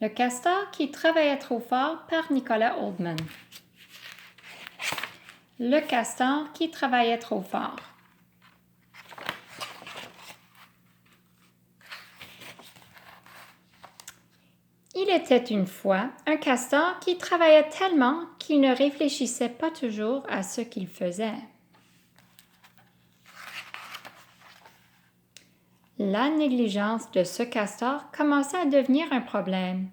Le castor qui travaillait trop fort par Nicolas Oldman. Le castor qui travaillait trop fort. Il était une fois un castor qui travaillait tellement qu'il ne réfléchissait pas toujours à ce qu'il faisait. La négligence de ce castor commençait à devenir un problème.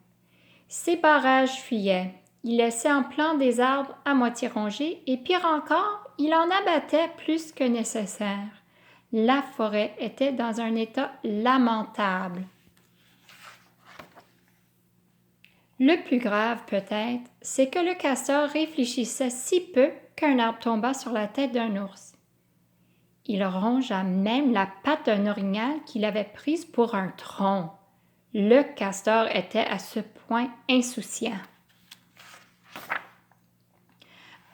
Ses barrages fuyaient, il laissait en plan des arbres à moitié rongés et pire encore, il en abattait plus que nécessaire. La forêt était dans un état lamentable. Le plus grave peut-être, c'est que le castor réfléchissait si peu qu'un arbre tomba sur la tête d'un ours. Il rongea même la patte d'un orignal qu'il avait prise pour un tronc. Le castor était à ce point insouciant.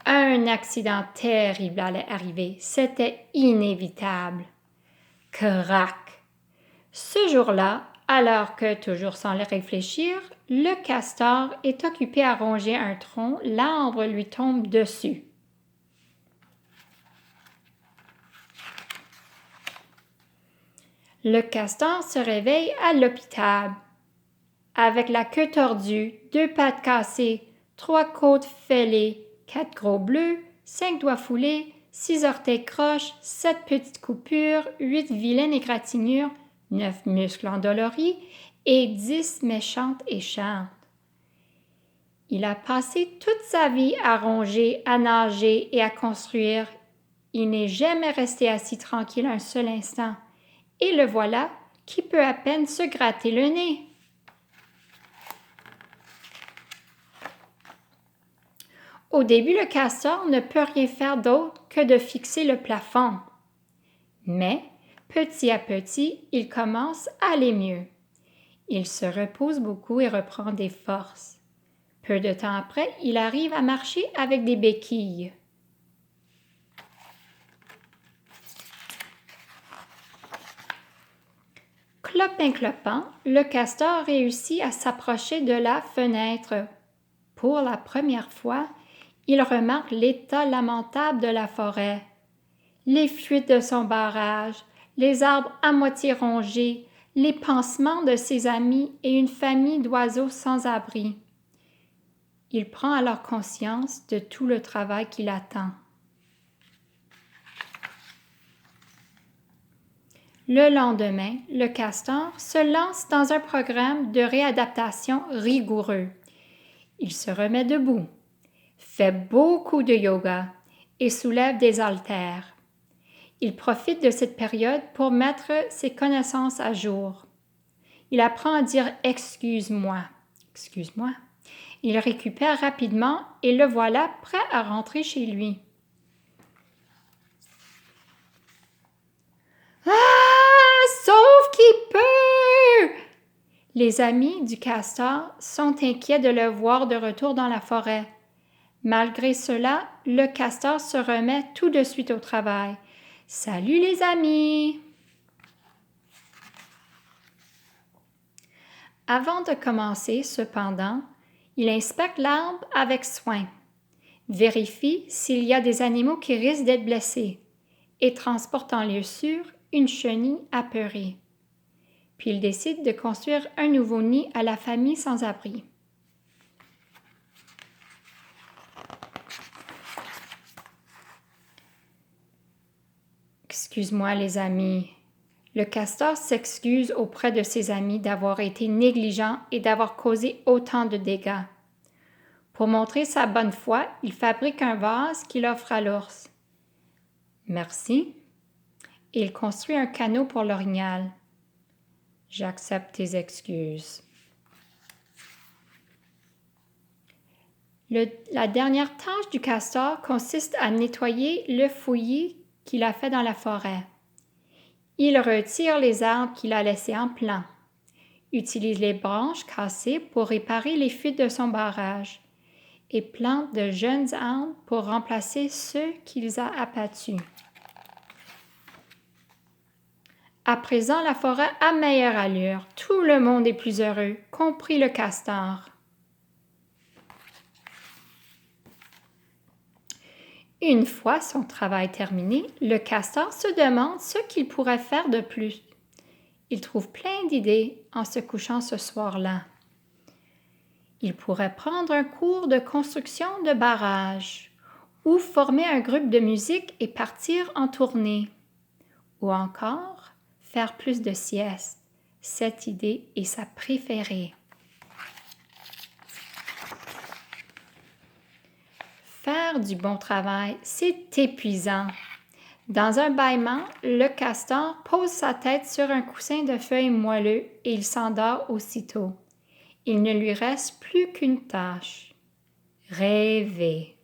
Un accident terrible allait arriver. C'était inévitable. Crac! Ce jour-là, alors que, toujours sans le réfléchir, le castor est occupé à ronger un tronc, l'arbre lui tombe dessus. Le castor se réveille à l'hôpital. Avec la queue tordue, 2 pattes cassées, 3 côtes fêlées, 4 gros bleus, 5 doigts foulés, 6 orteils croches, 7 petites coupures, 8 vilaines égratignures, 9 muscles endoloris et 10 méchantes écharpes. Il a passé toute sa vie à ronger, à nager et à construire. Il n'est jamais resté assis tranquille un seul instant. Et le voilà qui peut à peine se gratter le nez. Au début, le castor ne peut rien faire d'autre que de fixer le plafond. Mais, petit à petit, il commence à aller mieux. Il se repose beaucoup et reprend des forces. Peu de temps après, il arrive à marcher avec des béquilles. Clopin-clopant, le castor réussit à s'approcher de la fenêtre. Pour la première fois, il remarque l'état lamentable de la forêt. Les fuites de son barrage, les arbres à moitié rongés, les pansements de ses amis et une famille d'oiseaux sans abri. Il prend alors conscience de tout le travail qui l'attend. Le lendemain, le castor se lance dans un programme de réadaptation rigoureux. Il se remet debout, fait beaucoup de yoga et soulève des haltères. Il profite de cette période pour mettre ses connaissances à jour. Il apprend à dire « excuse-moi ». Excuse-moi. Il récupère rapidement et le voilà prêt à rentrer chez lui. Sauf qu'il peut! Les amis du castor sont inquiets de le voir de retour dans la forêt. Malgré cela, le castor se remet tout de suite au travail. « Salut les amis! » Avant de commencer, cependant, il inspecte l'arbre avec soin, vérifie s'il y a des animaux qui risquent d'être blessés et transporte en lieu sûr une chenille apeurée. Puis il décide de construire un nouveau nid à la famille sans abri. Excuse-moi les amis. Le castor s'excuse auprès de ses amis d'avoir été négligent et d'avoir causé autant de dégâts. Pour montrer sa bonne foi, il fabrique un vase qu'il offre à l'ours. Merci. Et il construit un canot pour l'orignal. J'accepte tes excuses. La dernière tâche du castor consiste à nettoyer le fouillis qu'il a fait dans la forêt. Il retire les arbres qu'il a laissés en plan, utilise les branches cassées pour réparer les fuites de son barrage et plante de jeunes arbres pour remplacer ceux qu'il a abattus. À présent, la forêt a meilleure allure. Tout le monde est plus heureux, compris le castor. Une fois son travail terminé, le castor se demande ce qu'il pourrait faire de plus. Il trouve plein d'idées en se couchant ce soir-là. Il pourrait prendre un cours de construction de barrages, ou former un groupe de musique et partir en tournée, ou encore faire plus de siestes. Cette idée est sa préférée. Faire du bon travail, c'est épuisant. Dans un bâillement, le castor pose sa tête sur un coussin de feuilles moelleux et il s'endort aussitôt. Il ne lui reste plus qu'une tâche: rêver.